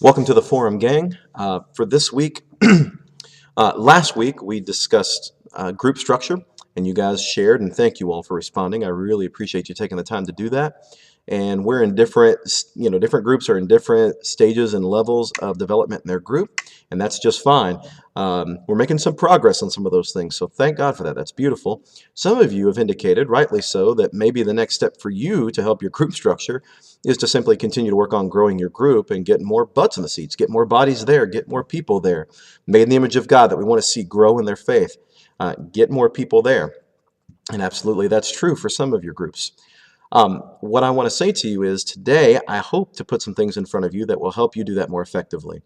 Welcome to the forum, gang. For this week, last week we discussed group structure, and you guys shared, and thank you all for responding. I really appreciate you taking the time to do that. And we're in different groups are in different stages and levels of development in their group, and that's just fine. We're making some progress on some of those things, so thank God for that. That's beautiful. Some of you have indicated, rightly so, that maybe the next step for you to help your group structure is to simply continue to work on growing your group and get more butts in the seats, get more bodies there, get more people there, made in the image of God that we want to see grow in their faith. Get more people there. And absolutely, that's true for some of your groups. What I want to say to you is today, I hope to put some things in front of you that will help you do that more effectively.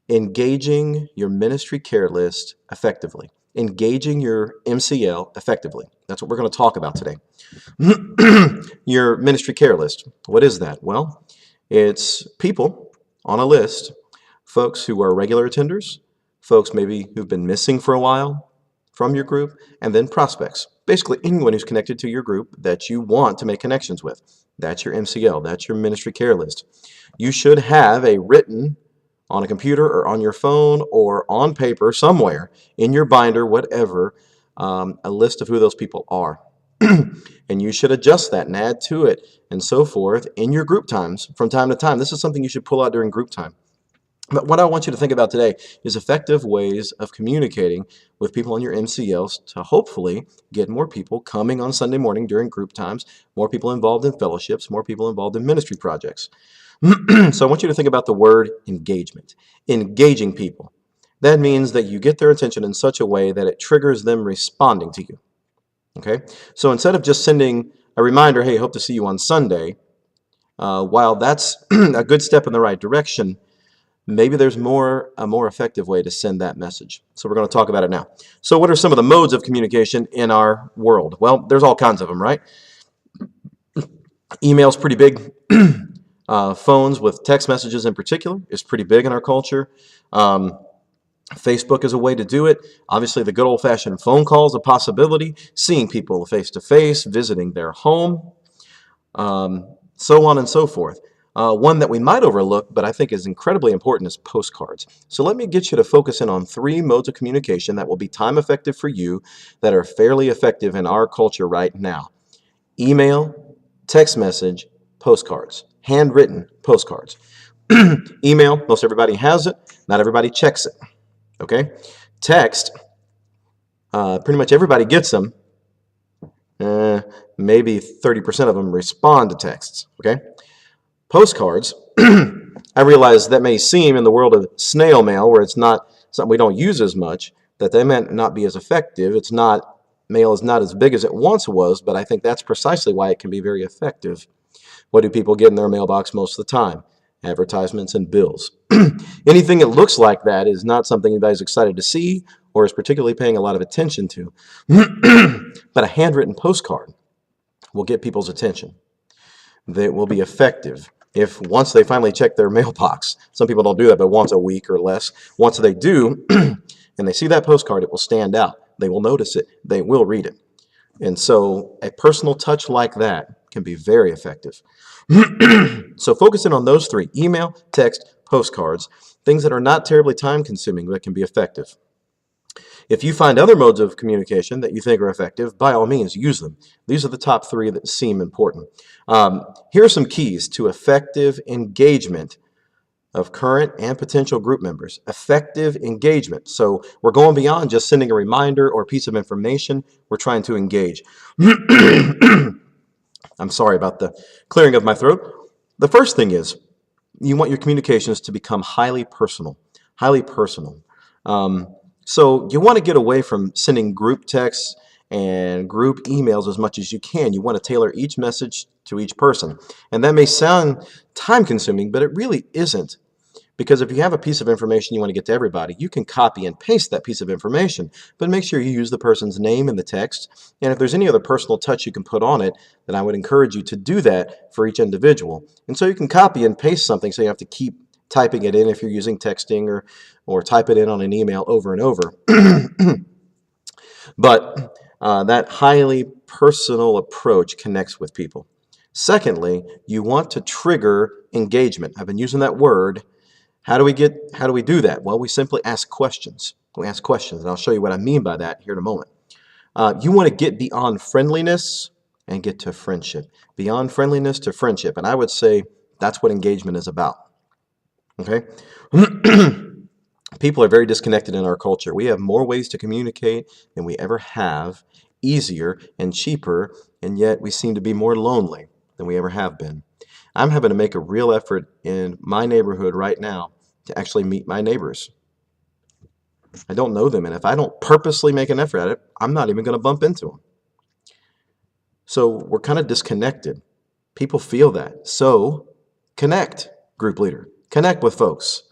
Engaging your ministry care list effectively. Engaging your MCL effectively. That's what we're going to talk about today. Your ministry care list. What is that? Well, it's people on a list, folks who are regular attenders, folks maybe who've been missing for a while from your group, and then prospects. Basically, anyone who's connected to your group that you want to make connections with. That's your MCL. That's your ministry care list. You should have a written on a computer or on your phone or on paper somewhere in your binder, whatever, a list of who those people are. And you should adjust that and add to it and so forth in your group times from time to time. This is something you should pull out during group time. But what I want you to think about today is effective ways of communicating with people on your MCLs to hopefully get more people coming on Sunday morning during group times, more people involved in fellowships, more people involved in ministry projects. So I want you to think about the word engagement. Engaging people. That means that you get their attention in such a way that it triggers them responding to you. Okay? So instead of just sending a reminder, hey, hope to see you on Sunday, while that's a good step in the right direction, maybe there's a more effective way to send that message. So we're going to talk about it now. So what are some of the modes of communication in our world? Well, there's all kinds of them, right? Email's pretty big. Phones with text messages in particular is pretty big in our culture. Facebook is a way to do it. Obviously, the good old-fashioned phone call is a possibility. Seeing people face-to-face, visiting their home, so on and so forth. One that we might overlook, but I think is incredibly important, is postcards. So let me get you to focus in on 3 modes of communication that will be time effective for you, that are fairly effective in our culture right now. Email, text message, postcards. Handwritten postcards. Email, most everybody has it. Not everybody checks it. Okay? Text, pretty much everybody gets them. Maybe 30% of them respond to texts. Okay? Postcards, I realize that may seem in the world of snail mail, where it's not something we don't use as much, that they may not be as effective. Mail is not as big as it once was, but I think that's precisely why it can be very effective. What do people get in their mailbox most of the time? Advertisements and bills. Anything that looks like that is not something anybody's excited to see or is particularly paying a lot of attention to. But a handwritten postcard will get people's attention. That will be effective if once they finally check their mailbox. Some people don't do that, but once a week or less. Once they do, and they see that postcard, it will stand out. They will notice it. They will read it. And so a personal touch like that can be very effective. So focusing on those 3, email, text, postcards, things that are not terribly time consuming but can be effective. If you find other modes of communication that you think are effective, by all means, use them. These are the top 3 that seem important. Here are some keys to effective engagement of current and potential group members. Effective engagement. So we're going beyond just sending a reminder or a piece of information. We're trying to engage. I'm sorry about the clearing of my throat. The first thing is you want your communications to become highly personal. Highly personal. So you want to get away from sending group texts and group emails as much as you can. You want to tailor each message to each person. And that may sound time consuming, but it really isn't. Because if you have a piece of information you want to get to everybody, you can copy and paste that piece of information, but make sure you use the person's name in the text. And if there's any other personal touch you can put on it, then I would encourage you to do that for each individual. And so you can copy and paste something, so you have to keep typing it in if you're using texting, or type it in on an email over and over. But that highly personal approach connects with people. Secondly, you want to trigger engagement. I've been using that word. How do we do that? Well, we simply ask questions. We ask questions, and I'll show you what I mean by that here in a moment. You want to get beyond friendliness and get to friendship. Beyond friendliness to friendship. And I would say that's what engagement is about. Okay? People are very disconnected in our culture. We have more ways to communicate than we ever have, easier and cheaper, and yet we seem to be more lonely than we ever have been. I'm having to make a real effort in my neighborhood right now to actually meet my neighbors. I don't know them, and if I don't purposely make an effort at it, I'm not even going to bump into them. So we're kind of disconnected. People feel that. So connect, group leader. Connect with folks,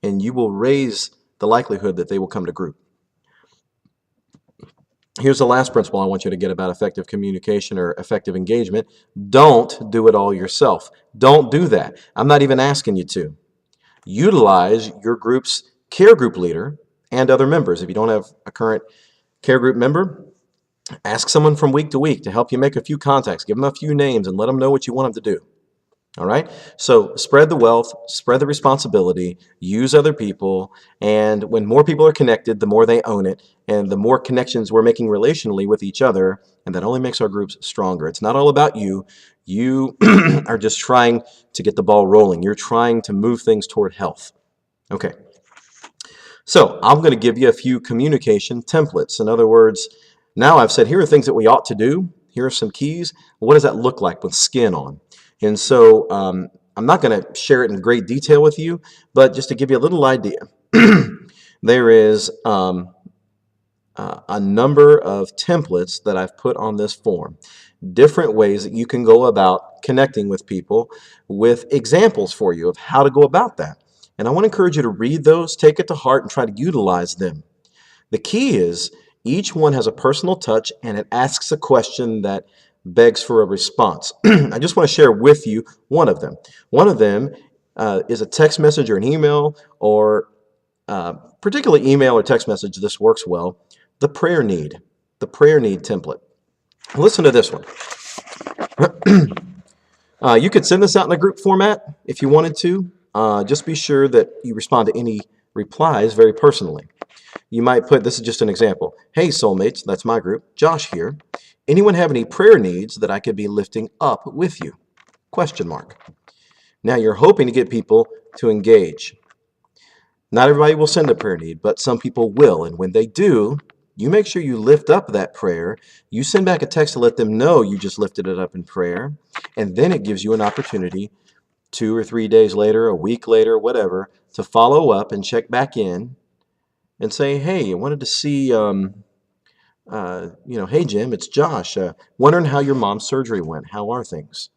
and you will raise the likelihood that they will come to group. Here's the last principle I want you to get about effective communication or effective engagement. Don't do it all yourself. Don't do that. I'm not even asking you to. Utilize your group's care group leader and other members. If you don't have a current care group member, ask someone from week to week to help you make a few contacts. Give them a few names and let them know what you want them to do. All right? So spread the wealth, spread the responsibility, use other people, and when more people are connected, the more they own it, and the more connections we're making relationally with each other, and that only makes our groups stronger. It's not all about you. You are just trying to get the ball rolling. You're trying to move things toward health. Okay. So I'm going to give you a few communication templates. In other words, now I've said, here are things that we ought to do. Here are some keys. What does that look like with skin on? And so I'm not going to share it in great detail with you, but just to give you a little idea, there is a number of templates that I've put on this form. Different ways that you can go about connecting with people with examples for you of how to go about that. And I want to encourage you to read those, take it to heart, and try to utilize them. The key is each one has a personal touch and it asks a question that begs for a response. I just want to share with you one of them. One of them is a text message or an email, or particularly email or text message. This works well. The prayer need template. Listen to this one. You could send this out in a group format if you wanted to. Just be sure that you respond to any replies very personally. You might put, this is just an example. Hey, soulmates, that's my group. Josh here. Anyone have any prayer needs that I could be lifting up with you? Question mark. Now you're hoping to get people to engage. Not everybody will send a prayer need, but some people will. And when they do, you make sure you lift up that prayer. You send back a text to let them know you just lifted it up in prayer. And then it gives you an opportunity 2 or 3 days later, a week later, whatever, to follow up and check back in and say, hey, I wanted to see, hey, Jim, it's Josh. Wondering how your mom's surgery went. How are things?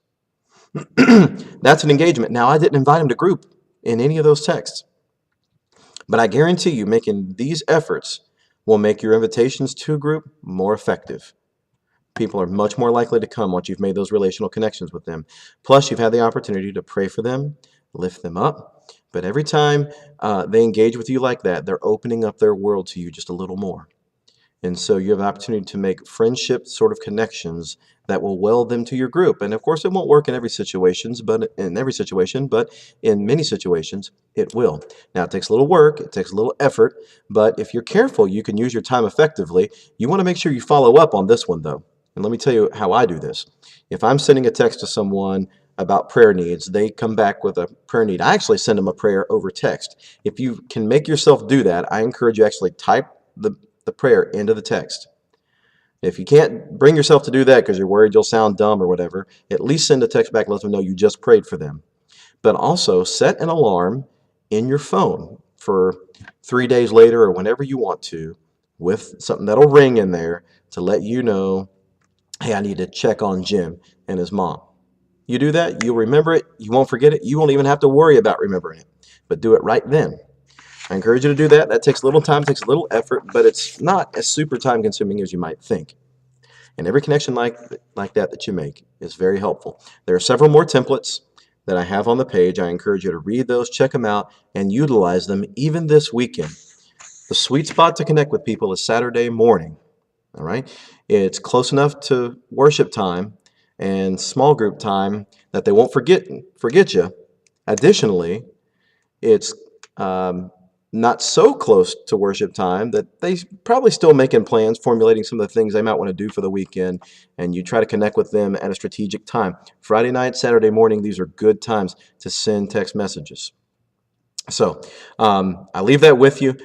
That's an engagement. Now, I didn't invite him to group in any of those texts. But I guarantee you making these efforts will make your invitations to a group more effective. People are much more likely to come once you've made those relational connections with them. Plus, you've had the opportunity to pray for them, lift them up. But every time they engage with you like that, they're opening up their world to you just a little more. And so you have an opportunity to make friendship sort of connections that will weld them to your group. And of course, it won't work in every situation, but in many situations, it will. Now, it takes a little work, it takes a little effort, but if you're careful, you can use your time effectively. You want to make sure you follow up on this one, though. And let me tell you how I do this. If I'm sending a text to someone about prayer needs, they come back with a prayer need. I actually send them a prayer over text. If you can make yourself do that, I encourage you actually type the prayer into the text. If you can't bring yourself to do that because you're worried you'll sound dumb or whatever, at least send a text back and let them know you just prayed for them. But also set an alarm in your phone for 3 days later or whenever you want to, with something that'll ring in there to let you know, hey, I need to check on Jim and his mom. You do that, you'll remember it, you won't forget it, you won't even have to worry about remembering it, but do it right then. I encourage you to do that. That takes a little time, takes a little effort, but it's not as super time consuming as you might think. And every connection like that you make is very helpful. There are several more templates that I have on the page. I encourage you to read those, check them out, and utilize them even this weekend. The sweet spot to connect with people is Saturday morning. All right? It's close enough to worship time and small group time that they won't forget you. Additionally, it's not so close to worship time that they probably still making plans, formulating some of the things they might want to do for the weekend, and you try to connect with them at a strategic time. Friday night, Saturday morning, these are good times to send text messages. So I leave that with you.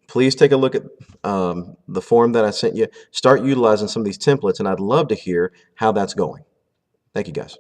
Please take a look at the form that I sent you. Start utilizing some of these templates, and I'd love to hear how that's going. Thank you, guys.